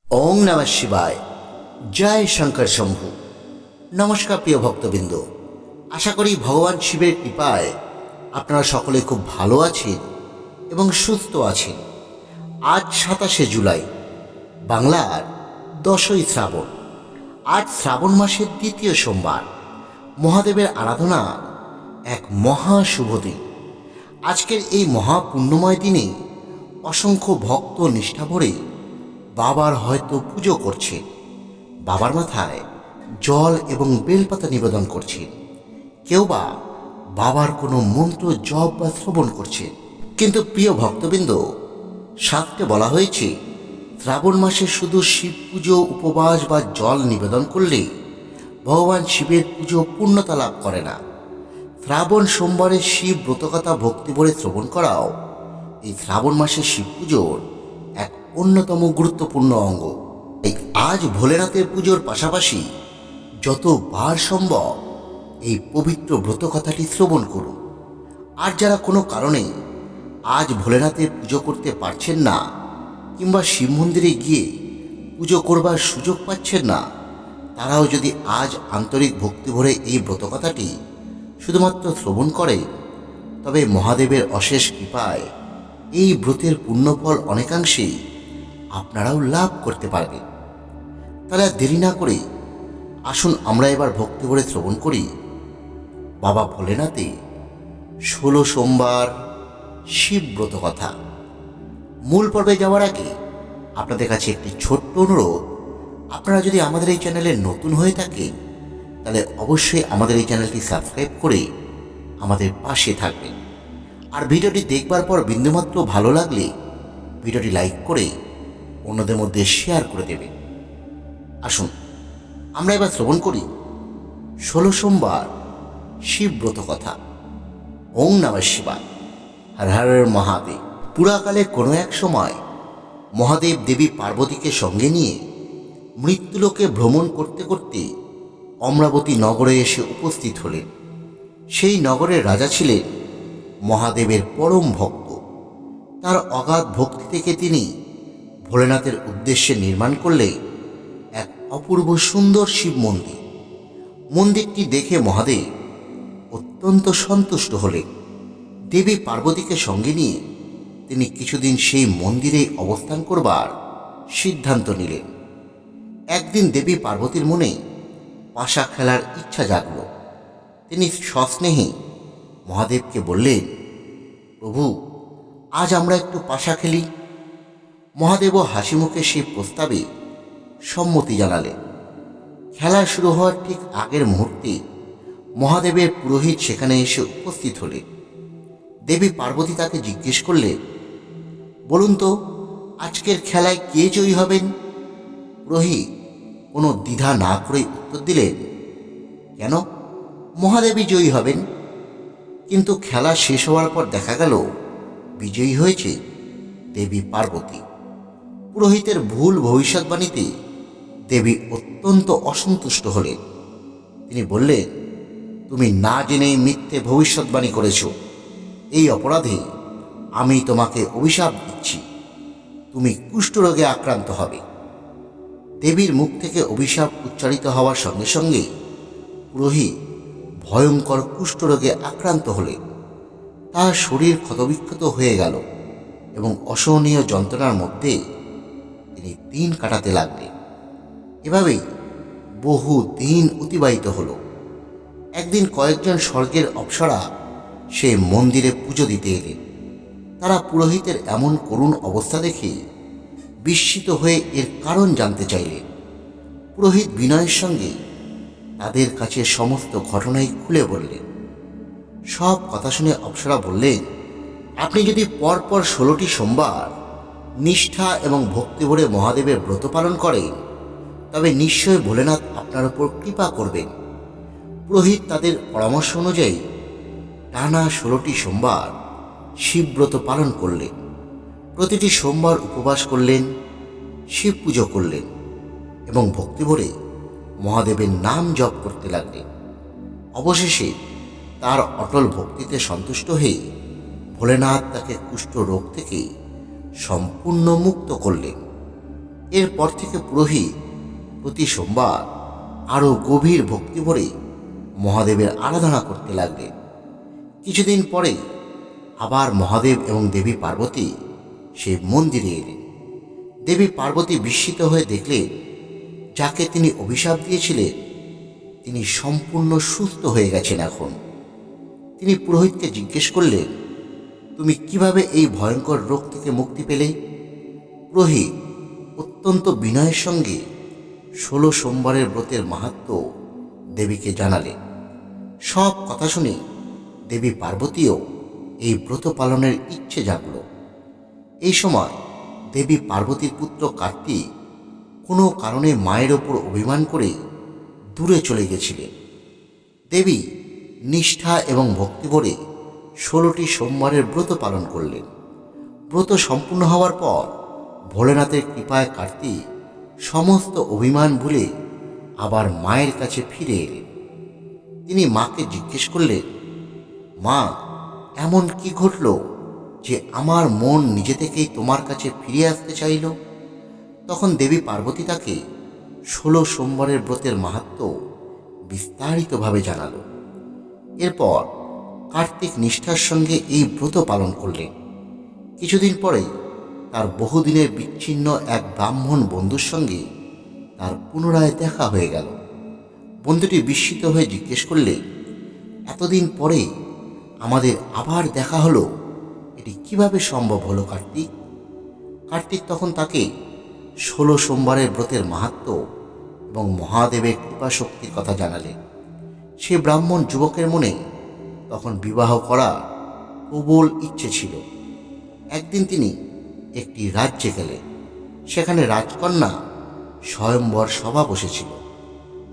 ওং নমঃ শিবায়। জয় শঙ্কর শম্ভু। নমস্কার প্রিয় ভক্তবৃন্দ, আশা করি ভগবান শিবের কৃপায় আপনারা সকলে খুব ভালো আছেন এবং সুস্থ আছেন। আজ 27শে জুলাই, বাংলার 10ই শ্রাবণ। আজ শ্রাবণ মাসের দ্বিতীয় সোমবার, মহাদেবের আরাধনার এক মহা শুভ দিন। আজকের এই মহাপুণ্যময় দিনে অসংখ্য ভক্ত নিষ্ঠা ভরে বাবার হয়তো পুজো করছেন, বাবার মাথায় জল এবং বেলপাতা নিবেদন করছেন, কেউ বা বাবার কোনো মন্ত্র জপ বা শ্রবণ করছেন। কিন্তু প্রিয় ভক্তবৃন্দ, শাস্ত্রে বলা হয়েছে শ্রাবণ মাসে শুধু শিব পুজো, উপবাস বা জল নিবেদন করলে ভগবান শিবের পুজো পূর্ণতা লাভ করে না। শ্রাবণ সোমবারে শিব ব্রতকথা ভক্তি ভরে শ্রবণ করাও এই শ্রাবণ মাসের শিব পুজোর এক অন্যতম গুরুত্বপূর্ণ অঙ্গ। তাই আজ ভোলেনাথের পুজোর পাশাপাশি যতবার সম্ভব এই পবিত্র ব্রতকথাটি শ্রবণ করুন। আর যারা কোনো কারণে আজ ভোলেনাথের পুজো করতে পারছেন না কিংবা শিব মন্দিরে গিয়ে পুজো করবার সুযোগ পাচ্ছেন না, তারাও যদি আজ আন্তরিক ভক্তি ভরে এই ব্রতকথাটি শুধুমাত্র শ্রবণ করে, তবে মহাদেবের অশেষ কৃপায় এই ব্রতের পুণ্যফল অনেকাংশেই আপনারাও লাভ করতে পারবেন। তাহলে আর দেরি না করে আসুন আমরা এবার ভক্তি ভরে শ্রবণ করি বাবা ভোলেনাথে 16 সোমবার শিব ব্রত কথা। মূল পর্বে যাওয়ার আগে আপনাদের কাছে একটি ছোট্ট অনুরোধ, আপনারা যদি আমাদের এই চ্যানেলে নতুন হয়ে থাকেন তাহলে অবশ্যই আমাদের এই চ্যানেলটি সাবস্ক্রাইব করে আমাদের পাশে থাকবেন। আর ভিডিওটি দেখবার পর বিন্দুমাত্র ভালো লাগলে ভিডিওটি লাইক করে অন্যদের মধ্যে শেয়ার করে দেবেন। আসুন আমরা এবার শ্রবণ করি 16 সোমবার শিব ব্রত কথা। ওং নমঃ শিবায়। হর হর মহাদেব। পুরাকালে কোনো এক সময় মহাদেব দেবী পার্বতীকে সঙ্গে নিয়ে মৃত্যুলোকে ভ্রমণ করতে করতে অমরাবতী নগরে এসে উপস্থিত হলেন। সেই নগরের রাজা ছিলেন মহাদেবের পরম ভক্ত। তার অগাধ ভক্তি থেকে তিনি ভোলেনাথের উদ্দেশ্যে নির্মাণ করলে এক অপূর্ব সুন্দর শিব মন্দির। মন্দিরটি দেখে মহাদেব অত্যন্ত সন্তুষ্ট হলেন। দেবী পার্বতীকে সঙ্গে নিয়ে তিনি কিছুদিন সেই মন্দিরে অবস্থান করবার সিদ্ধান্ত নিলেন। একদিন দেবী পার্বতীর মনে পাশা খেলার ইচ্ছা জাগল। তিনি সস্নেহে মহাদেবকে বললেন, প্রভু, আজ আমরা একটু পাশা খেলি। মহাদেবও হাসি মুখে সেই প্রস্তাবে সম্মতি জানালেন। খেলা শুরু হওয়ার ঠিক আগের মুহূর্তে মহাদেবের পুরোহিত সেখানে এসে উপস্থিত হলেন। দেবী পার্বতী তাকে জিজ্ঞেস করলেন, বলুন তো, আজকের খেলায় কে জয়ী হবেন? পুরোহিত কোনো দ্বিধা না করে উত্তর দিলেন, কেন, মহাদেবী জয়ী হবেন। কিন্তু খেলা শেষ হওয়ার পর দেখা গেল বিজয়ী হয়েছে দেবী পার্বতী। পুরোহিতের ভুল ভবিষ্যৎবাণীতে দেবী অত্যন্ত অসন্তুষ্ট হলেন। তিনি বললেন, তুমি না জেনেই মিথ্যে ভবিষ্যৎবাণী করেছ। এই অপরাধে আমি তোমাকে অভিশাপ দিচ্ছি, তুমি কুষ্ঠরোগে আক্রান্ত হবে। দেবীর মুখ থেকে অভিশাপ উচ্চারিত হওয়ার সঙ্গে সঙ্গে পুরোহিত ভয়ঙ্কর কুষ্ঠরোগে আক্রান্ত হলেন। তার শরীর ক্ষতবিক্ষত হয়ে গেল এবং অসহনীয় যন্ত্রণার মধ্যে তিনি দিন কাটাতে লাগলেন। এভাবেই বহু দিন অতিবাহিত হল। একদিন কয়েকজন স্বর্গের অপ্সরা সেই মন্দিরে পুজো দিতে এলেন। তারা পুরোহিতের এমন করুণ অবস্থা দেখে বিস্মিত হয়ে এর কারণ জানতে চাইলেন। পুরোহিত বিনয়ের সঙ্গে তাদের কাছে সমস্ত ঘটনাই খুলে বললেন। সব কথা শুনে অপ্সরা বললেন, আপনি যদি পরপর 16টি সোমবার নিষ্ঠা এবং ভক্তি ভরে মহাদেবের ব্রত পালন করেন, তবে নিশ্চয় ভোলেনাথ আপনার উপর কৃপা করবেন। পুরোহিত তাদের পরামর্শ অনুযায়ী টানা 16টি সোমবার শিবব্রত পালন করলেন। প্রতিটি সোমবার উপবাস করলেন, শিব পুজো করলেন এবং ভক্তি ভরে মহাদেবের নাম জপ করতে লাগলেন। অবশেষে তার অটল ভক্তিতে সন্তুষ্ট হয়ে ভোলেনাথ তাকে কুষ্ঠ রোগ থেকে সম্পূর্ণ মুক্ত করলেন। এরপর থেকে পুরোহিত প্রতি সোমবার আরও গভীর ভক্তি ভরে মহাদেবের আরাধনা করতে লাগলেন। কিছুদিন পরে আবার মহাদেব এবং দেবী পার্বতী সেই মন্দিরে এলেন। দেবী পার্বতী বিস্মিত হয়ে দেখলেন যাকে তিনি অভিশাপ দিয়েছিলেন তিনি সম্পূর্ণ সুস্থ হয়ে গেছেন এখন। তিনি পুরোহিতকে জিজ্ঞেস করলেন, তুমি কিভাবে এই ভয়ঙ্কর রোগ থেকে মুক্তি পেলে? পুরোহিত অত্যন্ত বিনয়ের সঙ্গে 16 সোমবারের ব্রতের মাহাত্ম্য দেবীকে জানালেন। সব কথা শুনে দেবী পার্বতীও এই ব্রত পালনের ইচ্ছে জাগল। এই সময় দেবী পার্বতীর পুত্র কার্তিক কোনো কারণে মায়ের ওপর অভিমান করে দূরে চলে গেছিলেন। দেবী নিষ্ঠা এবং ভক্তি ভরে 16টি সোমবারের ব্রত পালন করলেন। ব্রত সম্পূর্ণ হওয়ার পর ভোলেনাথের কৃপায় কার্তিক সমস্ত অভিমান ভুলে আবার মায়ের কাছে ফিরে এলেন। তিনি মাকে জিজ্ঞেস করলেন, মা, এমন কি ঘটল যে আমার মন নিজে থেকেই তোমার কাছে ফিরে আসতে চাইল? তখন দেবী পার্বতী তাকে 16 সোমবারের ব্রতের মাহাত্ম্য বিস্তারিতভাবে জানাল। এরপর কার্তিক নিষ্ঠার সঙ্গে এই ব্রত পালন করলেন। কিছুদিন পরে তার বহুদিনের বিচ্ছিন্ন এক ব্রাহ্মণ বন্ধুর সঙ্গে তার পুনরায় দেখা হয়ে গেল। বন্ধুটি বিস্মিত হয়ে জিজ্ঞেস করলে, এতদিন পরে আমাদের আবার দেখা হলো, এটি কিভাবে সম্ভব হলো কার্তিক? কার্তিক তখন তাকে 16 সোমবারের ব্রতের মাহাত্ম্য এবং মহাদেবের কৃপা শক্তির কথা জানালেন। সে ব্রাহ্মণ যুবকের মনে তখন বিবাহ করার প্রবল ইচ্ছে ছিল। একদিন তিনি একটি রাজ্যে গেলেন। সেখানে রাজকন্যা স্বয়ম্বর সভা বসেছিল।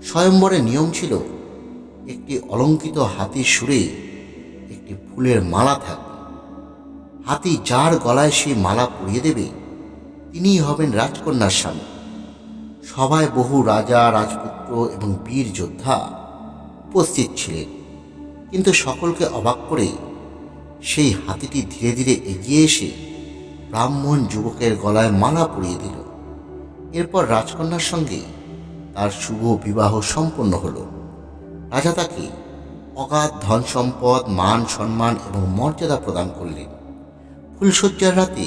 স্বয়ম্বরের নিয়ম ছিল একটি অলঙ্কৃত হাতির সুরে একটি ফুলের মালা থাকবে। হাতি যার গলায় সেই মালা পরিয়ে দেবে তিনিই হবেন রাজকন্যার স্বামী। সভায় বহু রাজা, রাজপুত্র এবং বীর যোদ্ধা উপস্থিত ছিলেন। কিন্তু সকলকে অবাক করে সেই হাতিটি ধীরে ধীরে এগিয়ে এসে ব্রাহ্মণ যুবকের গলায় মালা পরিয়ে দিল। এরপর রাজকন্যার সঙ্গে তার শুভ বিবাহ সম্পন্ন হল। রাজা তাকে অগাধ ধন সম্পদ, মান সম্মান এবং মর্যাদা প্রদান করলেন। ফুলশয্যার রাতে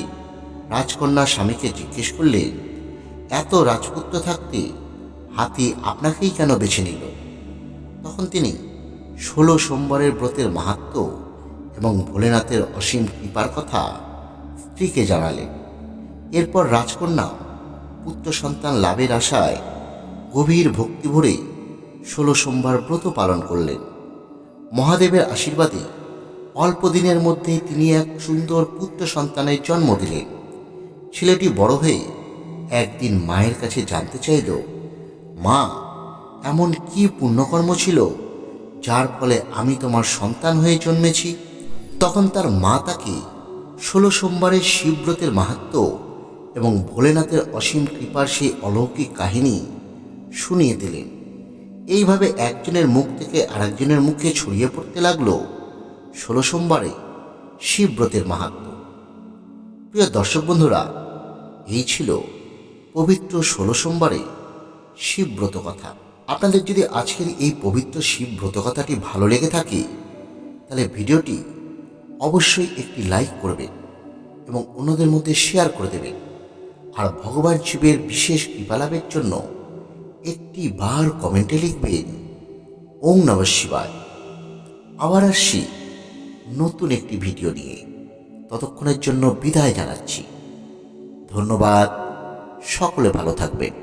রাজকন্যা স্বামীকে জিজ্ঞেস করলেন, এত রাজপুত্র থাকতে হাতি আপনাকেই কেন বেছে নিল? তখন তিনি 16 সোমবারের ব্রতের মাহাত্ম্য এবং ভোলেনাথের অসীম কৃপার কথা স্ত্রীকে জানালেন। এরপর রাজকন্যা পুত্র সন্তান লাভের আশায় গভীর ভক্তি ভরে 16 সোমবার ব্রত পালন করলেন। মহাদেবের আশীর্বাদে অল্প দিনের মধ্যেই তিনি এক সুন্দর পুত্র সন্তানের জন্ম দিলেন। ছেলেটি বড় হয়ে একদিন মায়ের কাছে জানতে চাইল, মা, এমন কি পুণ্যকর্ম ছিল যার ফলে আমি তোমার সন্তান হয়ে জন্মেছি? তখন তার মা তাকে 16 সোমবারের শিবব্রতের মাহাত্ম্য এবং ভোলেনাথের অসীম কৃপার সেই অলৌকিক কাহিনী শুনিয়ে দিলেন। এইভাবে একজনের মুখ থেকে আরেকজনের মুখে ছড়িয়ে পড়তে লাগলো 16 সোমবারে শিবব্রতের মাহাত্ম্য। প্রিয় দর্শক বন্ধুরা, এই ছিল পবিত্র 16 সোমবারে শিবব্রত কথা। আপনাদের যদি আজকের এই পবিত্র শিবব্রত কথাটি ভালো লেগে থাকে তাহলে ভিডিওটি অবশ্যই একটি লাইক করবেন এবং অন্যদের মধ্যে শেয়ার করে দেবেন। আর ভগবান শিবের বিশেষ কৃপালাভের জন্য একটি বার কমেন্টে লিখবেন, ওং নমঃ শিবায়। আবার আসছি নতুন একটি ভিডিও নিয়ে। ততক্ষণের জন্য বিদায় জানাচ্ছি। ধন্যবাদ। সকলে ভালো থাকবেন।